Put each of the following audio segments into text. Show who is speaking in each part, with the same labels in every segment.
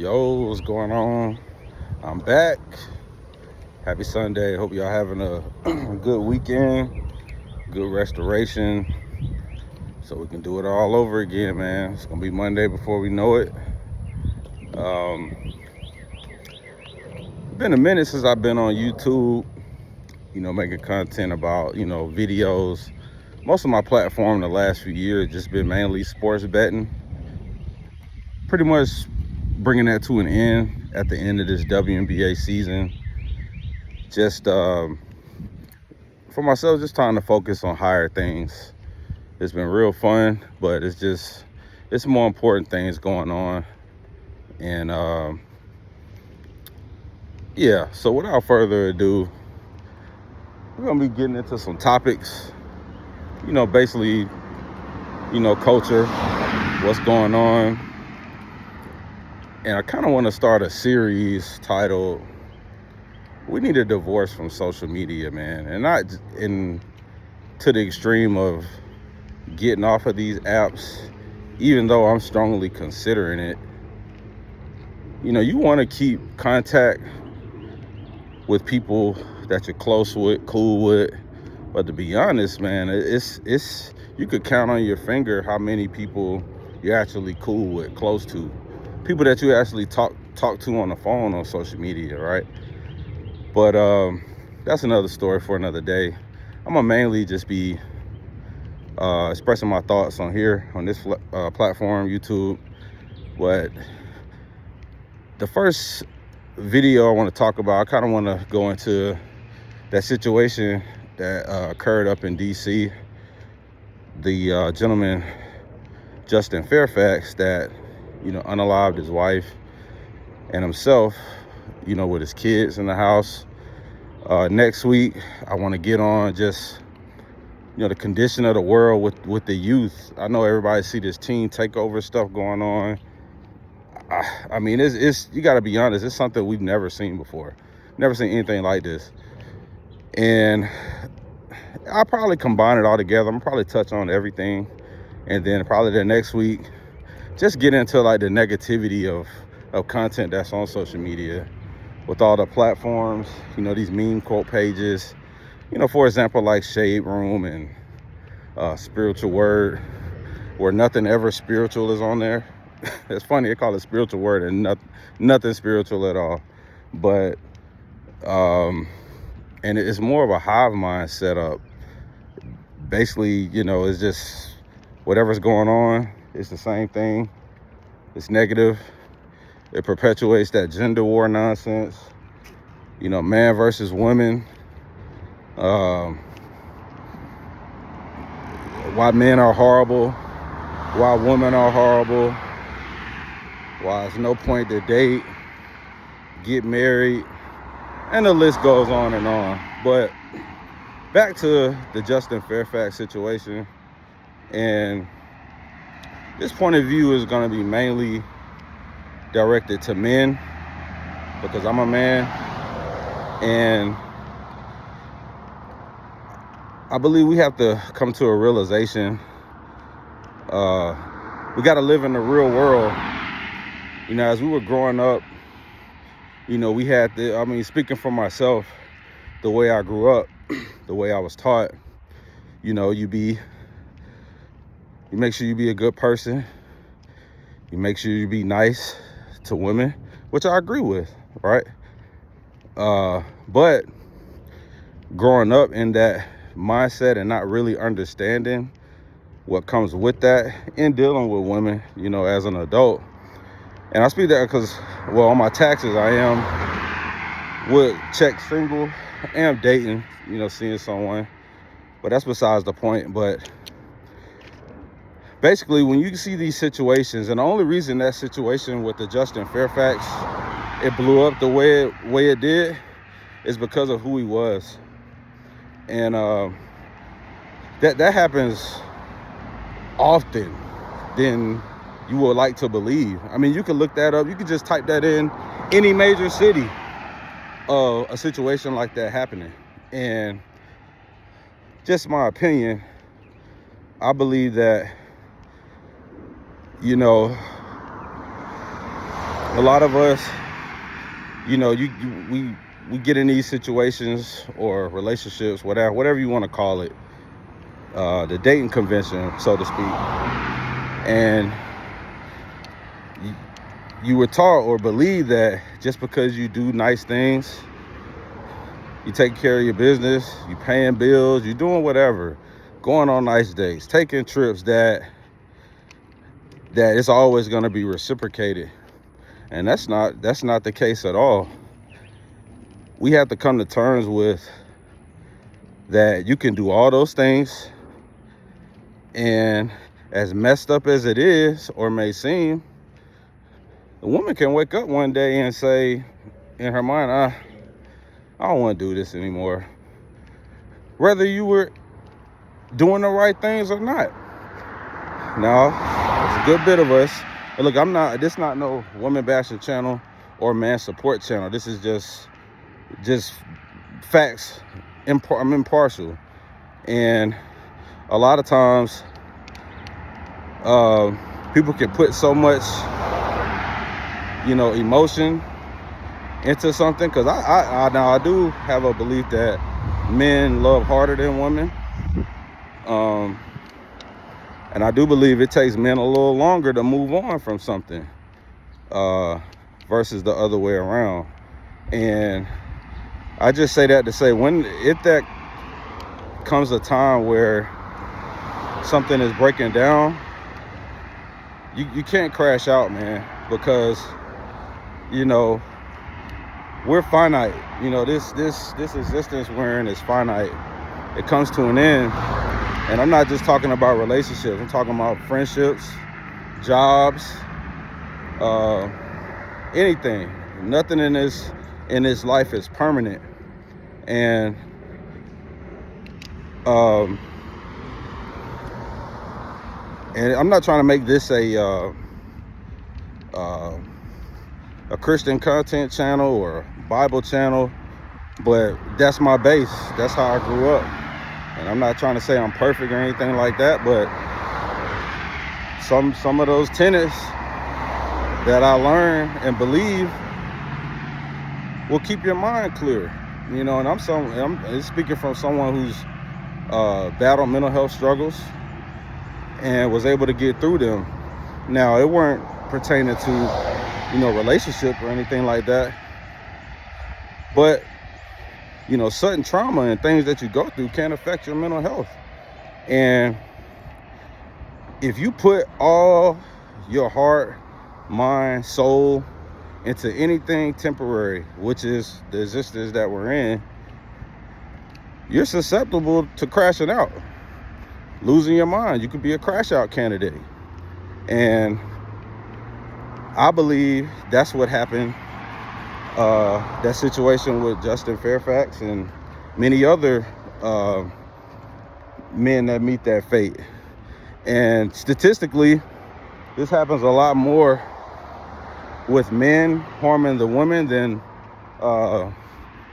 Speaker 1: Yo, what's going on? I'm back. Happy Sunday. Hope y'all having a good weekend, good restoration, so we can do it all over again, man. It's gonna be Monday before we know it. Um, been a minute since I've been on YouTube, making content about, videos. Most of my platform the last few years just been mainly sports betting. Pretty much bringing that to an end at the end of this WNBA season. Just for myself, just trying to focus on higher things. It's been real fun, but it's more important things going on. And yeah, so without further ado, we're gonna be getting into some topics, basically, culture, what's going on. And I kind of want to start a series titled "We Need a Divorce from Social Media," man. And not to the extreme of getting off of these apps, even though I'm strongly considering it. You want to keep contact with people that you're close with, cool with. But to be honest, man, it's you could count on your finger how many people you're actually cool with, close to. People that you actually talk to on the phone on social media, right? But that's another story for another day. I'm gonna mainly just be expressing my thoughts on here on this platform, YouTube. But the first video I want to talk about, I kind of want to go into that situation that occurred up in DC. The gentleman, Justin Fairfax, that unalived his wife and himself, with his kids in the house. Next week, I want to get on just the condition of the world with the youth. I know everybody see this teen takeover stuff going on. I mean, it's you got to be honest, it's something we've never seen before. Never seen anything like this. And I'll probably combine it all together. I'm probably touch on everything, and then probably the next week just get into like the negativity of content that's on social media with all the platforms, these meme quote pages, for example, like Shade Room and Spiritual Word, where nothing ever spiritual is on there. It's funny, they call it Spiritual Word and nothing spiritual at all. But and it's more of a hive mind setup. Basically, it's just whatever's going on, it's the same thing. It's negative. It perpetuates that gender war nonsense. Man versus woman. Why men are horrible. Why women are horrible. Why it's no point to date, get married, and the list goes on and on. But back to the Justin Fairfax situation, and this point of view is going to be mainly directed to men, because I'm a man, and I believe we have to come to a realization. We got to live in the real world. As we were growing up, we had speaking for myself, the way I grew up, the way I was taught, you make sure you be a good person. You make sure you be nice to women, which I agree with, right? But growing up in that mindset and not really understanding what comes with that in dealing with women, as an adult. And I speak that because, on my taxes, I would check single. I am dating, seeing someone. But that's besides the point. But basically, when you see these situations, and the only reason that situation with the Justin Fairfax, it blew up the way it did, is because of who he was. And that happens often than you would like to believe. I mean, you can look that up. You can just type that in any major city of a situation like that happening. And just my opinion, I believe that, A lot of us, you know, we get in these situations or relationships, whatever you want to call it, the dating convention, so to speak, and you were taught or believe that just because you do nice things, you take care of your business, you paying bills, you doing whatever, going on nice dates, taking trips, that it's always going to be reciprocated. And that's not the case at all. We have to come to terms with that you can do all those things, and as messed up as it is or may seem, the woman can wake up one day and say in her mind, I don't want to do this anymore, whether you were doing the right things or not. Now, there's a good bit of us, and look, this not no woman bashing channel or man support channel. This is just facts. I'm impartial, and a lot of times people can put so much, emotion into something, because I do have a belief that men love harder than women, and I do believe it takes men a little longer to move on from something versus the other way around. And I just say that to say, if that comes a time where something is breaking down, you can't crash out, man, because we're finite. This existence we're in is finite. It comes to an end. And I'm not just talking about relationships. I'm talking about friendships, jobs, anything. Nothing in this life is permanent. And I'm not trying to make this a Christian content channel or Bible channel, but that's my base. That's how I grew up. And I'm not trying to say I'm perfect or anything like that, but some of those tenets that I learned and believe will keep your mind clear. And I'm speaking from someone who's battled mental health struggles and was able to get through them. Now, it weren't pertaining to relationship or anything like that, but sudden trauma and things that you go through can affect your mental health. And if you put all your heart, mind, soul into anything temporary, which is the existence that we're in, you're susceptible to crashing out, losing your mind. You could be a crash out candidate. And I believe that's what happened. That situation with Justin Fairfax and many other men that meet that fate. And statistically, this happens a lot more with men harming the women than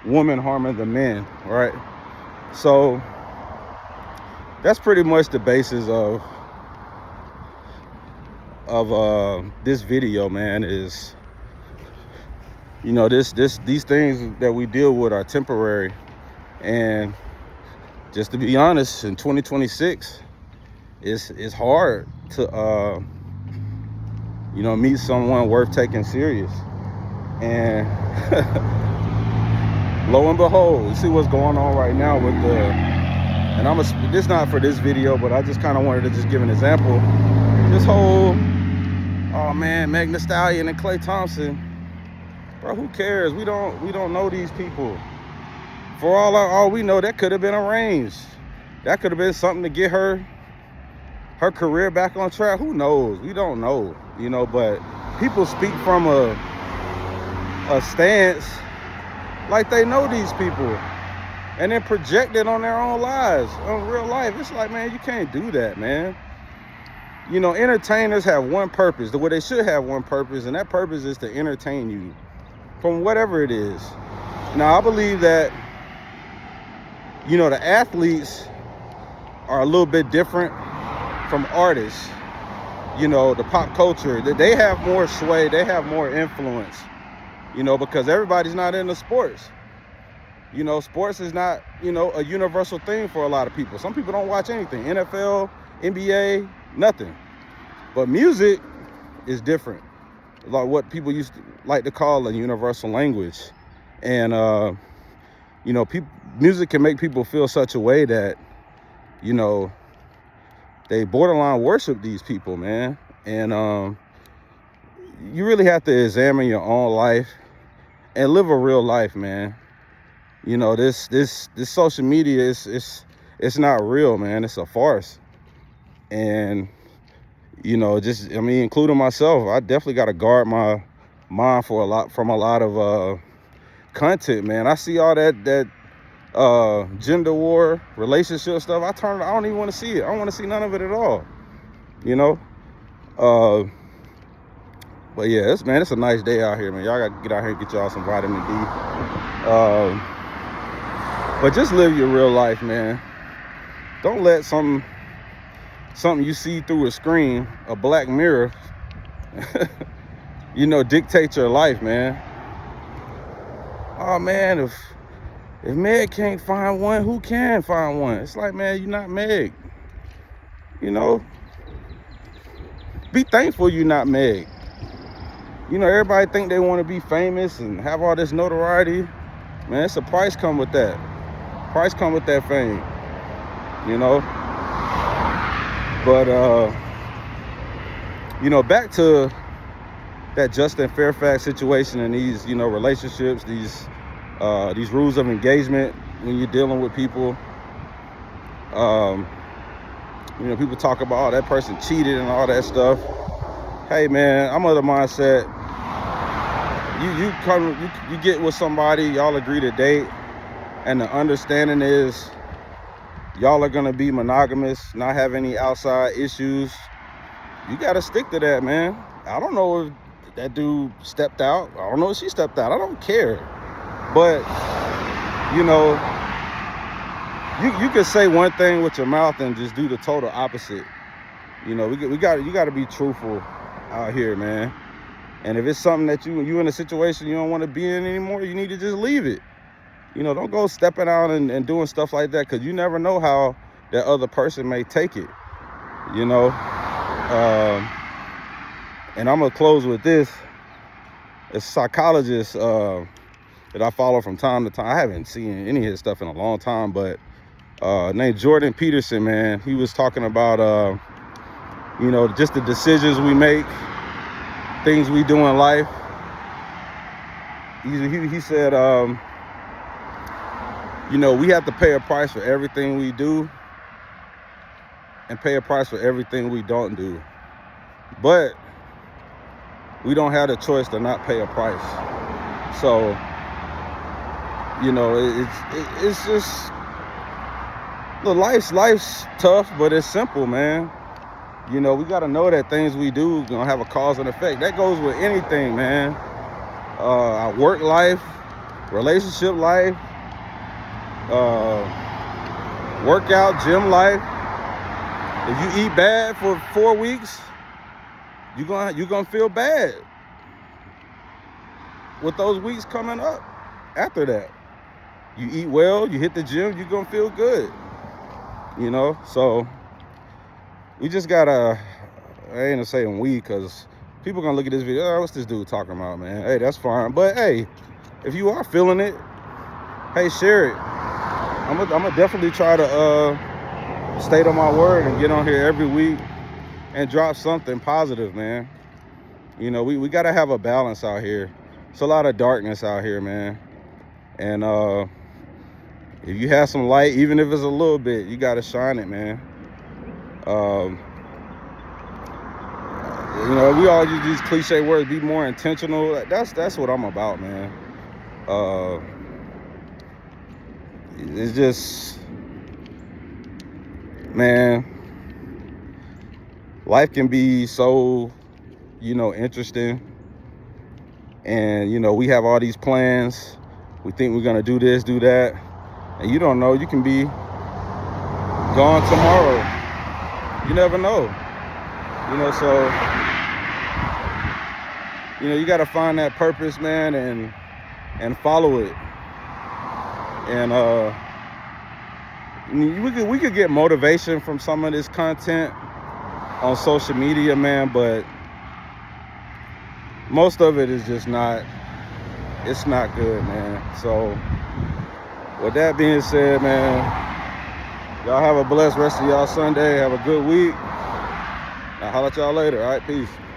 Speaker 1: women harming the men, right? So that's pretty much the basis of this video, man. Is these things that we deal with are temporary. And just to be honest, in 2026, it's hard to meet someone worth taking serious. And lo and behold, you see what's going on right now with this not for this video, but I just kind of wanted to just give an example. This whole, oh man, Megan Thee Stallion and Klay Thompson. Bro, who cares? We don't know these people. For all we know, that could have been arranged. That could have been something to get her career back on track. Who knows? We don't know, but people speak from a stance like they know these people and then project it on their own lives, on real life. It's like, man, you can't do that, man. Entertainers have one purpose, the way they should have one purpose, and that purpose is to entertain you from whatever it is. Now, I believe that, the athletes are a little bit different from artists. the pop culture, they have more sway, they have more influence, because everybody's not into sports. Sports is not, a universal thing for a lot of people. Some people don't watch anything, NFL, NBA, nothing. But music is different. Like what people used to like to call a universal language. And, music can make people feel such a way that, they borderline worship these people, man. And you really have to examine your own life and live a real life, man. This social media it's not real, man. It's a farce. And including myself, I definitely got to guard my mind from a lot of content, man. I see all that gender war, relationship stuff. I don't even want to see it. I don't want to see none of it at all. But yeah, it's a nice day out here, man. Y'all got to get out here and get y'all some vitamin D. But just live your real life, man. Don't let something you see through a screen, a Black Mirror, dictate your life, man. Oh man, if Meg can't find one, who can find one? It's like, man, you're not Meg. Be thankful you're not Meg. Everybody think they want to be famous and have all this notoriety. Man, it's a price come with that. Price come with that fame. But back to that Justin Fairfax situation and these, relationships, these rules of engagement when you're dealing with people. People talk about, oh, that person cheated and all that stuff. Hey man, I'm of the mindset, you get with somebody, y'all agree to date, and the understanding is y'all are gonna be monogamous, not have any outside issues. You gotta stick to that, man. I don't know if that dude stepped out. I don't know if she stepped out. I don't care. But you can say one thing with your mouth and just do the total opposite. You got to be truthful out here, man. And if it's something that you in a situation you don't want to be in anymore, you need to just leave it. Don't go stepping out and doing stuff like that, because you never know how that other person may take it. And I'm gonna close with this. A psychologist that I follow from time to time. I haven't seen any of his stuff in a long time, but named Jordan Peterson, man. He was talking about just the decisions we make, things we do in life. He said, we have to pay a price for everything we do and pay a price for everything we don't do. But we don't have the choice to not pay a price. So, it's just, look, life's tough, but it's simple, man. We got to know that things we do gonna have a cause and effect. That goes with anything, man. Our work life, relationship life, workout, gym life. If you eat bad for 4 weeks, you're gonna feel bad with those weeks coming up after that. You eat well, you hit the gym, you're gonna feel good. So we just gotta, I ain't gonna say we, because people gonna look at this video, oh, what's this dude talking about, man? Hey, that's fine. But hey, if you are feeling it, hey, share it. I'm gonna definitely try to stay to my word and get on here every week and drop something positive, man. We gotta have a balance out here. It's a lot of darkness out here, man. And if you have some light, even if it's a little bit, you gotta shine it, man. We all use these cliche words, be more intentional. That's what I'm about, man. It's just, man, life can be so, interesting. And, we have all these plans. We think we're going to do this, do that. And you don't know, you can be gone tomorrow. You never know. So you got to find that purpose, man, and follow it. And we could get motivation from some of this content on social media, man, but most of it is just not good, man. So with that being said, man, y'all have a blessed rest of y'all Sunday. Have a good week. I'll holler at y'all later. All right, peace.